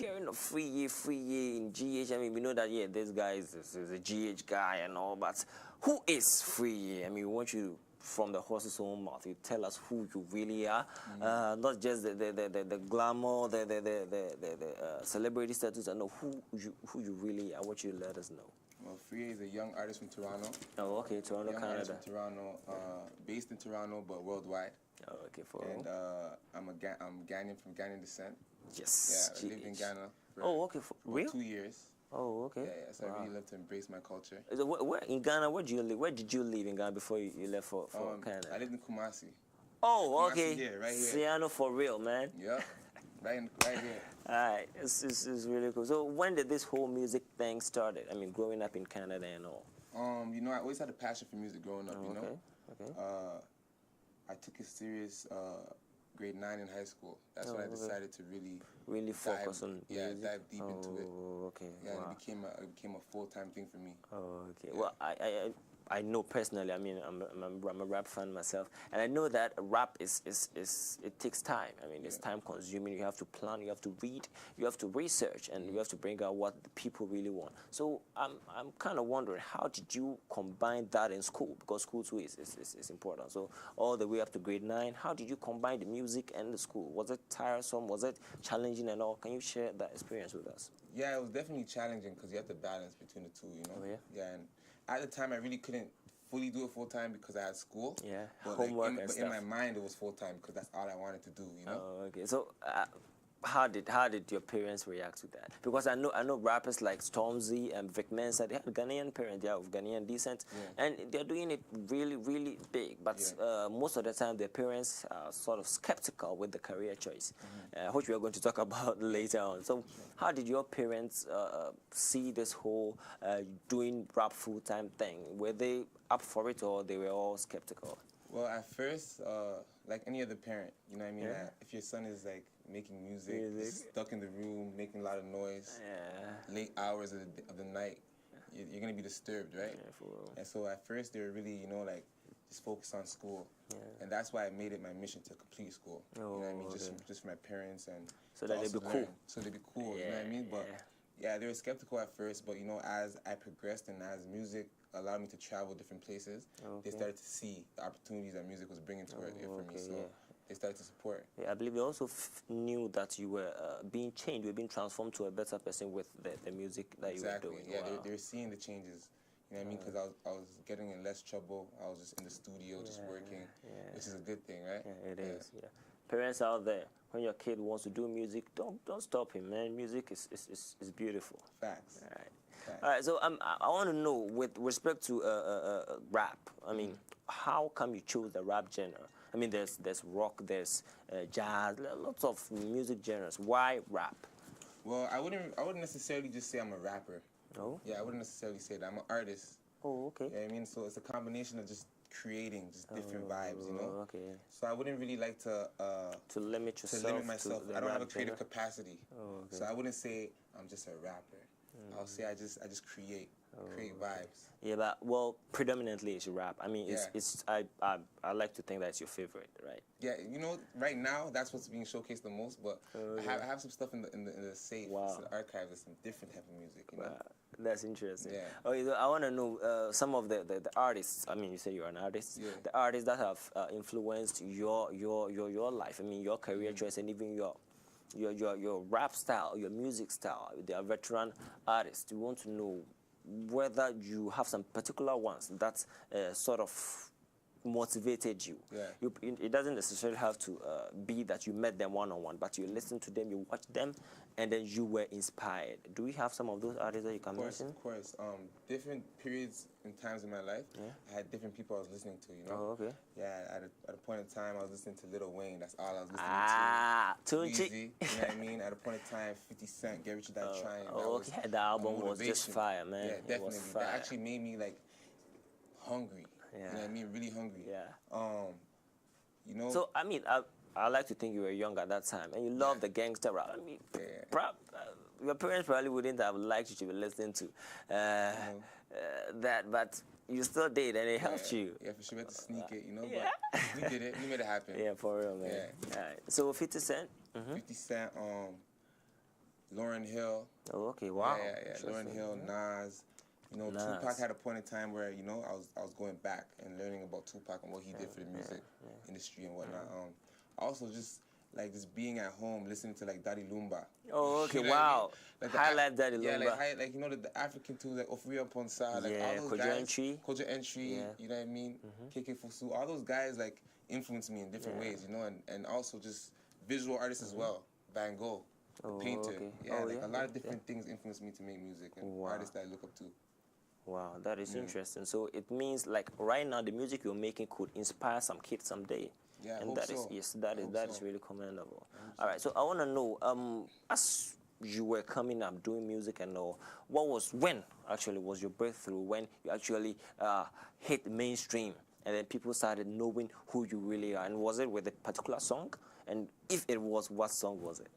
hearing of Friyie in GH. I mean, we know that, yeah, this guy is a GH guy and all, but who is Friyie? I mean, we want you from the horse's own mouth. You tell us who you really are, not just the glamour, the celebrity status. I know who you really are. What you let us know. Well, Friyie is a young artist from Toronto. Oh, okay, Toronto, young Canada. Artist from Toronto, based in Toronto but worldwide. Oh, okay, for and I'm Ghanaian from Ghanaian descent. Yes. Yeah, I lived in Ghana for for real? 2 years. Oh, okay. Yeah, so I really love to embrace my culture. So where in Ghana? Where did you live? Where did you live in Ghana before you left for Canada? I lived in Kumasi. Oh, Kumasi okay. Here, right here. Siano for real, man. Yep. Right here. All right, it's really cool. So when did this whole music thing started? I mean, growing up in Canada and all. You know, I always had a passion for music growing up. You know. Okay. I took it serious grade 9 in high school. That's when I decided to really focus on music. dive deep into it. Oh, okay. Yeah, wow. It became a full-time thing for me. Oh, okay. Yeah. Well, I know personally. I mean, I'm a rap fan myself, and I know that rap it takes time. I mean, it's time consuming. You have to plan, you have to read, you have to research, and you have to bring out what the people really want. So I'm kind of wondering, how did you combine that in school? Because school too is important. So all the way up to grade 9, how did you combine the music and the school? Was it tiresome? Was it challenging and all? Can you share that experience with us? Yeah, it was definitely challenging because you have to balance between the two. You know. Oh, yeah. Yeah, and at the time I really couldn't fully do it full time because I had school. Yeah, but homework but stuff. in my mind it was full time because that's all I wanted to do. You know. Oh, okay. So how did your parents react to that? Because I know rappers like Stormzy and Vic Mensa, they had Ghanaian parents, they are of Ghanaian descent, and they're doing it really big. But most of the time, their parents are sort of skeptical with the career choice, which we are going to talk about later on. So, how did your parents see this whole doing rap full-time thing? Were they up for it, or they were all skeptical? Well, at first, like any other parent, you know what I mean? If your son is like making music, just stuck in the room, making a lot of noise, late hours of the night, you're going to be disturbed, right? Yeah, for real. And so at first, they were really, you know, like, just focused on school. And that's why I made it my mission to complete school. You know what I mean? Just for my parents and so that they'd be cool. So they'd be cool, you know what I mean? But yeah, they were skeptical at first, but you know, as I progressed and as music allowed me to travel different places, they started to see the opportunities that music was bringing to it for me. So they started to support. Yeah, I believe they also knew that you were being changed, you were being transformed to a better person with the music that you were doing. Yeah, they were seeing the changes. You know what I mean? Because I was getting in less trouble. I was just in the studio, just working, which is a good thing, right? Yeah, it is. Yeah. Parents out there, when your kid wants to do music, don't stop him, man. Music is beautiful. Facts. All right. All right. So I want to know, with respect to rap, I mean, how come you chose the rap genre? I mean, there's rock, there's jazz, lots of music genres. Why rap? Well, I wouldn't necessarily just say I'm a rapper. Oh? Yeah, I wouldn't necessarily say that. I'm an artist. Oh, okay. You know what I mean? So it's a combination of just creating just different vibes, you know? Okay. So I wouldn't really like to limit yourself. To limit myself. I don't have a creative capacity. Oh, okay. So I wouldn't say I'm just a rapper. I'll say I just create vibes. Yeah, but well, predominantly it's rap. I mean, I like to think that's your favorite, right? Yeah, you know, right now that's what's being showcased the most. But I have some stuff in the safe, in the archive. There's some different type of music. You know? That's interesting. Yeah. Okay, so I want to know some of the artists. I mean, you say you're an artist. Yeah. The artists that have influenced your life. I mean, your career choice and even your rap style, your music style. They are veteran artists. We want to know whether you have some particular ones that sort of motivated you. Yeah. It doesn't necessarily have to be that you met them one-on-one, but you listen to them, you watch them, and then you were inspired. Do we have some of those artists that you can mention? Of course. Different periods and times in my life, I had different people I was listening to, you know? Oh, okay. Yeah, at a point in time, I was listening to Lil Wayne. That's all I was listening to. Easy, you know what I mean? At a point in time, 50 Cent, Get Rich or Die Trying. Okay, the album was just fire, man. Yeah, definitely. It was fire. That actually made me, like, hungry. You know what I mean? Really hungry. Yeah. You know? So, I mean, I like to think you were young at that time, and you loved the gangster rap. I mean, your parents probably wouldn't have liked you to be listening to that, but you still did, and it helped you. Yeah, for sure. We had to sneak it, you know? But we did it. We made it happen. Yeah, for real, man. Yeah. All right. So 50 Cent? 50 Cent, Lauryn Hill. Oh, okay, wow. Yeah. Lauryn Hill, Nas. You know, Nas. Tupac had a point in time where, you know, I was going back and learning about Tupac and what he did for the music industry and whatnot. Also just like just being at home listening to like Daddy Lumba. Oh, okay, you know wow. I mean? Like highlight Daddy Lumba. Yeah, like you know the African tunes like Friyie Ponsa, like all those guys. Kojo Entry, you know what I mean? KK Fusu, all those guys like influenced me in different ways, you know, and also just visual artists as well. Van Gogh, the painter. Okay. A lot of different things influenced me to make music and artists that I look up to. Wow, that is interesting. So it means like right now the music you're making could inspire some kids someday. Yeah, and that is that is really commendable. All right, so I want to know, as you were coming up doing music and all, when actually was your breakthrough, when you actually hit mainstream and then people started knowing who you really are? And was it with a particular song? And if it was, what song was it?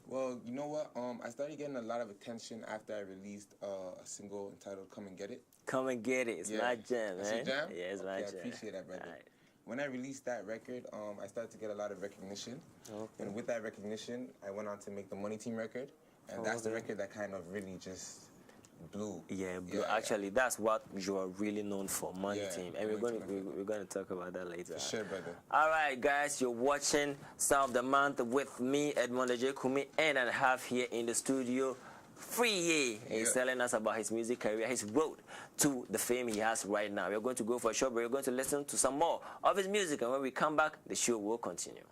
Well, you know what? I started getting a lot of attention after I released a single entitled "Come and Get It." Come and Get It. It's my jam, man. It's your jam? Yeah, it's my jam. I appreciate that, brother. Right. When I released that record, I started to get a lot of recognition. Okay. And with that recognition, I went on to make the Money Team record. And that's the record that kind of really just blew. Yeah, blew. Actually, that's what you are really known for, Money Team. And we're going to talk about that later. For sure, brother. All right, guys, you're watching Song of the Month with me, Edmond J. Kumi, and I have here in the studio Friyie. He's telling us about his music career, his road to the fame he has right now. We're going to go for a short break. We're going to listen to some more of his music, and when we come back, the show will continue.